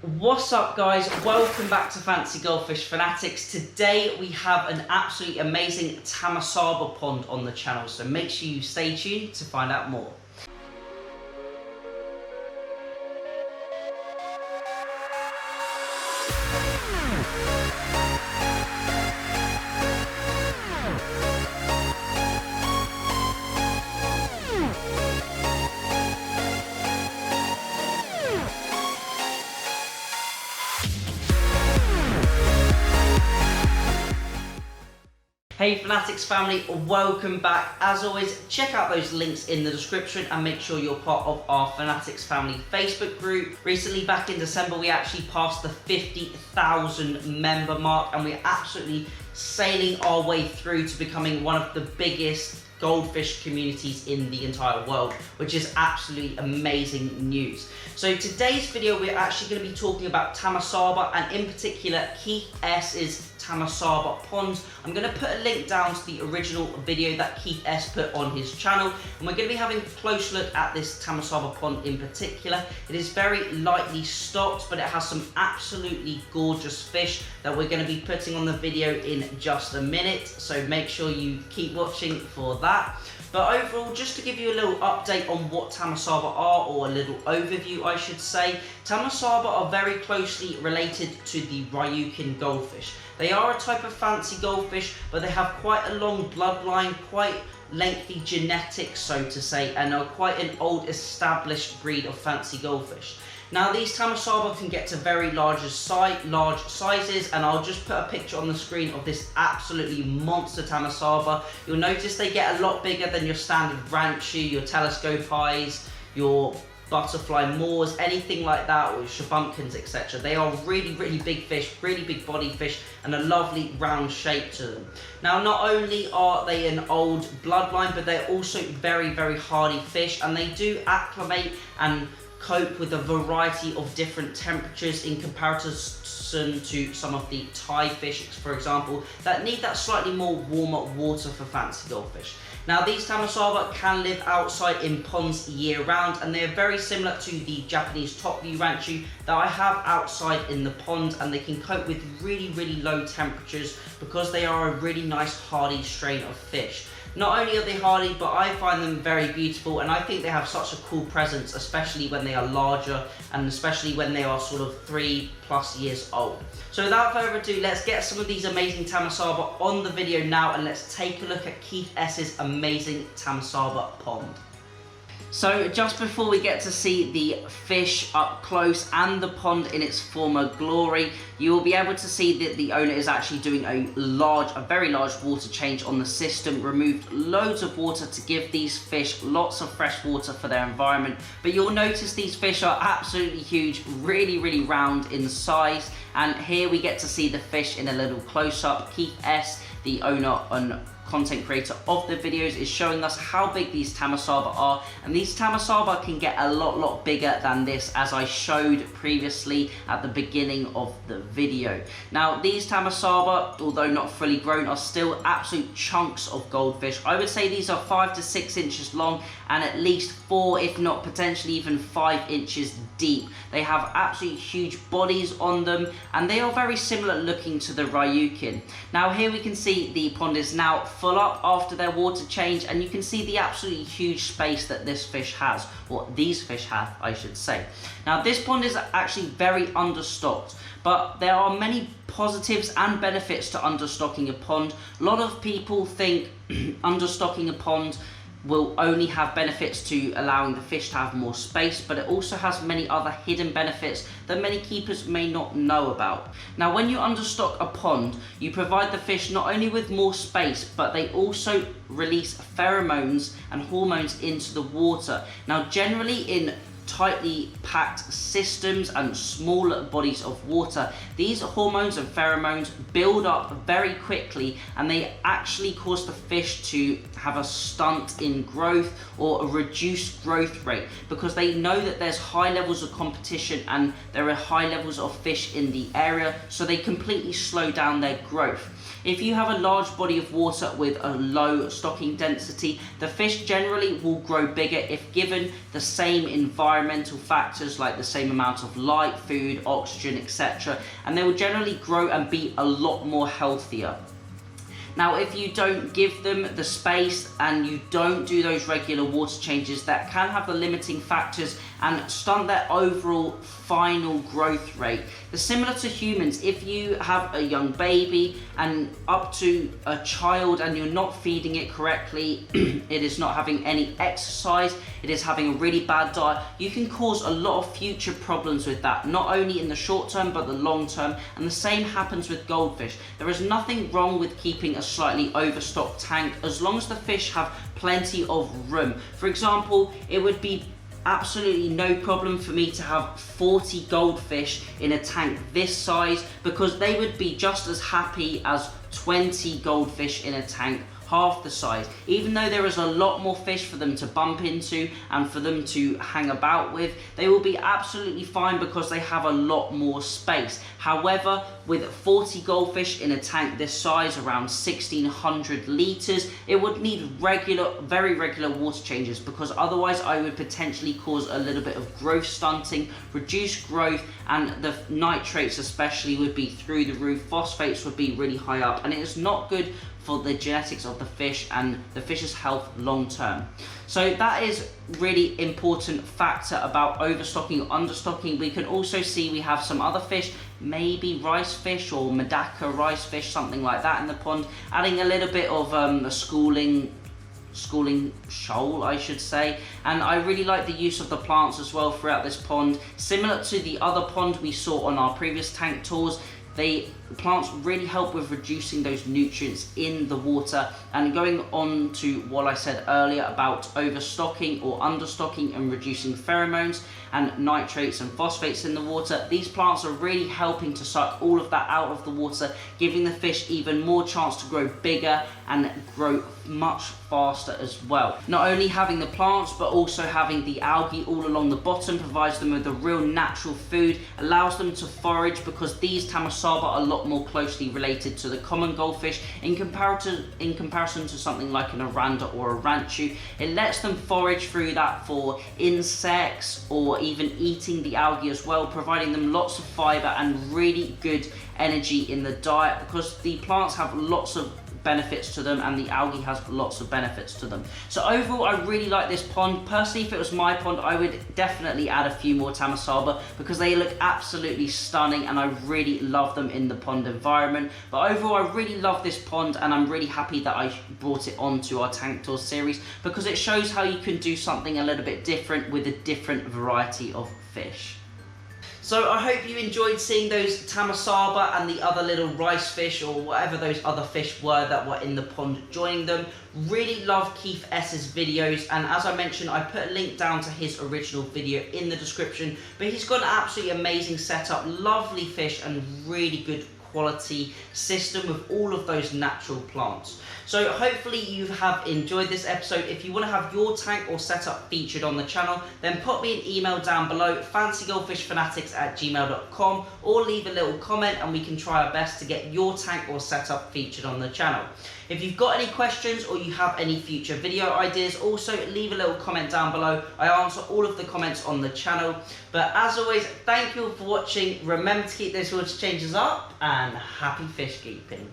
What's up guys, welcome back to Fancy Goldfish Fanatics. Today we have an absolutely amazing Tamasaba pond on the channel, so make sure you stay tuned to find out more. Hey Fanatics family, welcome back. As always, check out those links in the description and make sure you're part of our Fanatics family Facebook group. Recently, back in December, we actually passed the 50,000 member mark and we're absolutely sailing our way through to becoming one of the biggest goldfish communities in the entire world, which is absolutely amazing news. So today's video, we're actually going to be talking about Tamasaba and in particular Keith S's Tamasaba pond. I'm going to put a link down to the original video that Keith S put on his channel, and we're going to be having a close look at this Tamasaba pond in particular. It is very lightly stocked, but it has some absolutely gorgeous fish that we're going to be putting on the video in just a minute, so make sure you keep watching for that. But overall, just to give you a little update on what Tamasaba are, or a little overview I should say, Tamasaba are very closely related to the Ryukin goldfish. They are a type of fancy goldfish, but they have quite a long bloodline, quite lengthy genetics so to say, and are quite an old established breed of fancy goldfish. Now these Tamasaba can get to very large sizes, and I'll just put a picture on the screen of this absolutely monster Tamasaba. You'll notice they get a lot bigger than your standard Ranchu, your telescope eyes, your butterfly moors, anything like that, or shabunkins, etc. They are really big fish, really big body fish, and a lovely round shape to them. Now not only are they an old bloodline, but they're also very hardy fish, and they do acclimate and cope with a variety of different temperatures in comparison to some of the Thai fish, for example, that need that slightly more warmer water for fancy goldfish. Now these Tamasaba can live outside in ponds year round, and they are very similar to the Japanese top view Ranchu that I have outside in the pond, and they can cope with really low temperatures because they are a really nice hardy strain of fish. Not only are they hardy, but I find them very beautiful, and I think they have such a cool presence, especially when they are larger and especially when they are sort of 3+ years old. So without further ado, let's get some of these amazing Tamasaba on the video now, and let's take a look at Keith S's amazing Tamasaba pond. So just before we get to see the fish up close and the pond in its former glory, you will be able to see that the owner is actually doing a very large water change on the system, removed loads of water to give these fish lots of fresh water for their environment. But you'll notice these fish are absolutely huge, really round in size, and here we get to see the fish in a little close-up. Keith S, the owner and content creator of the videos, is showing us how big these Tamasaba are, and these Tamasaba can get a lot bigger than this, as I showed previously at the beginning of the video. Now these Tamasaba, although not fully grown, are still absolute chunks of goldfish. I would say these are 5 to 6 inches long and at least 4, if not potentially even 5 inches deep. They have absolutely huge bodies on them, and they are very similar looking to the Ryukin. Now here we can see the pond is now full up after their water change, and you can see the absolutely huge space that this fish has, or these fish have, I should say. Now this pond is actually very understocked, but there are many positives and benefits to understocking a pond. A lot of people think understocking a pond will only have benefits to allowing the fish to have more space, but it also has many other hidden benefits that many keepers may not know about. Now when you understock a pond, you provide the fish not only with more space, but they also release pheromones and hormones into the water. Now generally in tightly packed systems and smaller bodies of water, these hormones and pheromones build up very quickly, and they actually cause the fish to have a stunt in growth or a reduced growth rate, because they know that there's high levels of competition and there are high levels of fish in the area, so they completely slow down their growth. If you have a large body of water with a low stocking density, the fish generally will grow bigger if given the same environment environmental factors like the same amount of light, food, oxygen, etc. And they will generally grow and be a lot more healthier. Now, if you don't give them the space and you don't do those regular water changes, that can have the limiting factors and stunt their overall final growth rate. They're similar to humans. If you have a young baby and up to a child and you're not feeding it correctly, it is not having any exercise, it is having a really bad diet, you can cause a lot of future problems with that, not only in the short term but the long term. And the same happens with goldfish. There is nothing wrong with keeping a slightly overstocked tank as long as the fish have plenty of room. For example, it would be absolutely no problem for me to have 40 goldfish in a tank this size, because they would be just as happy as 20 goldfish in a tank half the size. Even though there is a lot more fish for them to bump into and for them to hang about with, they will be absolutely fine because they have a lot more space. However, with 40 goldfish in a tank this size, around 1600 litres, it would need very regular water changes, because otherwise I would potentially cause a little bit of growth stunting, reduced growth, and the nitrates especially would be through the roof, phosphates would be really high up, and it is not good for the genetics of the fish and the fish's health long term. So that is really important factor about overstocking or understocking. We can also see we have some other fish, maybe rice fish or Medaka rice fish, something like that in the pond, adding a little bit of a schooling shoal, I should say. And I really like the use of the plants as well throughout this pond. Similar to the other pond we saw on our previous tank tours, the plants really help with reducing those nutrients in the water. And going on to what I said earlier about overstocking or understocking and reducing pheromones and nitrates and phosphates in the water, these plants are really helping to suck all of that out of the water, giving the fish even more chance to grow bigger and grow much faster as well. Not only having the plants but also having the algae all along the bottom provides them with a real natural food, allows them to forage, because these Tamasaba are a lot more closely related to the common goldfish in comparison to something like an Oranda or a Ranchu. It lets them forage through that for insects or even eating the algae as well, providing them lots of fiber and really good energy in the diet, because the plants have lots of benefits to them and the algae has lots of benefits to them. So overall, I really like this pond. Personally, if it was my pond, I would definitely add a few more Tamasaba, because they look absolutely stunning and I really love them in the pond environment. But overall, I really love this pond and I'm really happy that I brought it onto our Tank Tours series, because it shows how you can do something a little bit different with a different variety of fish. So I hope you enjoyed seeing those Tamasaba and the other little rice fish or whatever those other fish were that were in the pond joining them. Really love Keith S's videos, and as I mentioned, I put a link down to his original video in the description, but he's got an absolutely amazing setup, lovely fish and really good quality system with all of those natural plants. So hopefully you have enjoyed this episode. If you want to have your tank or setup featured on the channel, then pop me an email down below, fancygoldfishfanatics@gmail.com, or leave a little comment and we can try our best to get your tank or setup featured on the channel. If you've got any questions or you have any future video ideas, also leave a little comment down below. I answer all of the comments on the channel. But as always, thank you all for watching. Remember to keep those water changes up and happy fish keeping.